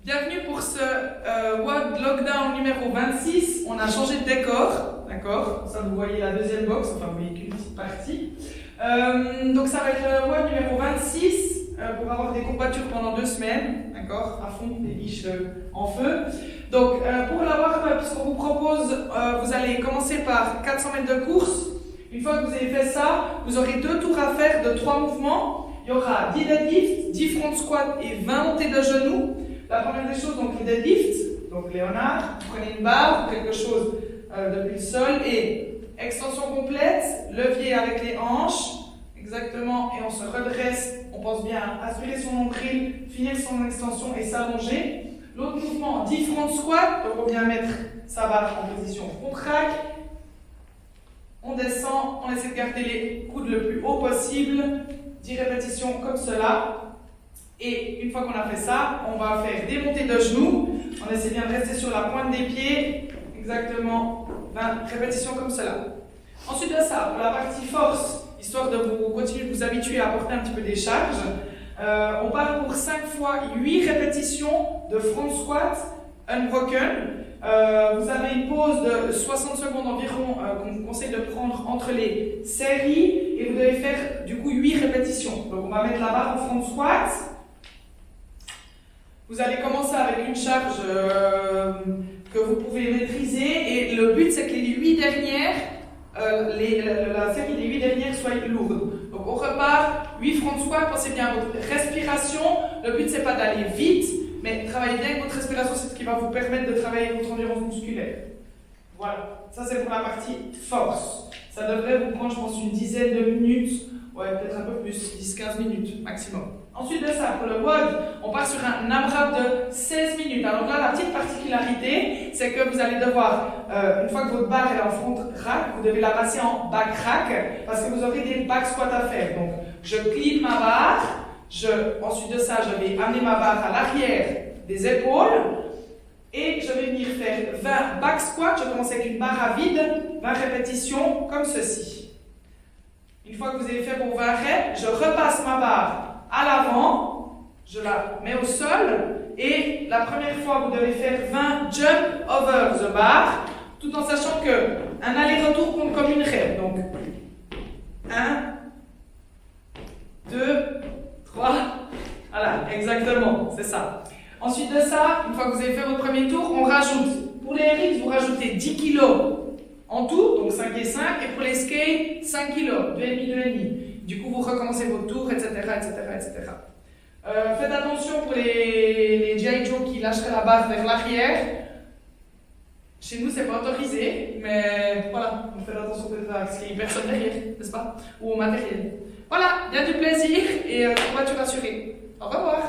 Bienvenue pour ce WOD Lockdown numéro 26. On a changé de décor, d'accord? Ça, vous voyez la deuxième box, enfin vous voyez qu'une petite partie. Donc ça va être le WOD numéro 26 pour avoir des courbatures pendant 2 semaines, d'accord? À fond, des biches en feu. Donc pour l'avoir, puisqu'on vous propose, vous allez commencer par 400 mètres de course. Une fois que vous avez fait ça, vous aurez 2 tours à faire de 3 mouvements. Il y aura 10 deadlifts, 10 front squats et 20 montées de genoux. La première des choses, donc les deadlifts, donc Léonard, vous prenez une barre ou quelque chose depuis le sol et extension complète, levier avec les hanches, exactement, et on se redresse, on pense bien à aspirer son nombril, finir son extension et s'allonger. L'autre mouvement, 10 front squats, donc on vient mettre sa barre en position front rack. On descend, on essaie de garder les coudes le plus haut possible, 10 répétitions comme cela. Et une fois qu'on a fait ça, on va faire des montées de genoux. On essaie bien de rester sur la pointe des pieds, exactement 20 répétitions comme cela. Ensuite de ça, pour la partie force, histoire de vous continuer de vous habituer à apporter un petit peu des charges, on part pour 5 fois 8 répétitions de front squat unbroken. Vous avez une pause de 60 secondes environ qu'on vous conseille de prendre entre les séries et vous devez faire du coup 8 répétitions. Donc on va mettre la barre au front squat. Vous allez commencer avec une charge que vous pouvez maîtriser et le but c'est que les 8 dernières, la série des 8 dernières soit lourde. Donc on repart, 8 front squat, pensez bien à votre respiration. Le but c'est pas d'aller vite, mais travaillez bien avec votre respiration, c'est ce qui va vous permettre de travailler votre endurance musculaire. Voilà, ça c'est pour la partie force. Ça devrait vous prendre, je pense, une dizaine de minutes, ouais, peut-être un peu plus, 10-15 minutes maximum. Ensuite de ça, pour le WOD, on part sur un AMRAP de 16 minutes. Alors là, la petite particularité, c'est que vous allez devoir, une fois que votre barre est en front rack, vous devez la passer en back rack, parce que vous aurez des back squats à faire. Donc, je clean ma barre, ensuite de ça, je vais amener ma barre à l'arrière des épaules, et je vais venir faire 20 back squats. Je commence avec une barre à vide, 20 répétitions, comme ceci. Une fois que vous avez fait vos 20 reps, je repasse ma barre à l'avant, je la mets au sol, et la première fois, vous devez faire 20 jump over the bar, tout en sachant qu'un aller-retour compte comme une rep. Donc, 1, 2, 3, voilà, exactement, c'est ça. Ensuite de ça, une fois que vous avez fait votre premier tour, on rajoute, pour les RX, vous rajoutez 10 kg en tout, donc 5 et 5, et pour les skates, 5 kg, 2,5, 2,5. Du coup, vous recommencez votre tour, etc., etc., etc. Faites attention pour les G.I. Joe qui lâcheraient la barre vers l'arrière. Chez nous, c'est pas autorisé, mais voilà, on fait attention peut-être à ce qu'il y ait personne derrière, n'est-ce pas? Ou au matériel. Voilà, bien du plaisir et courbature assurée. Au revoir.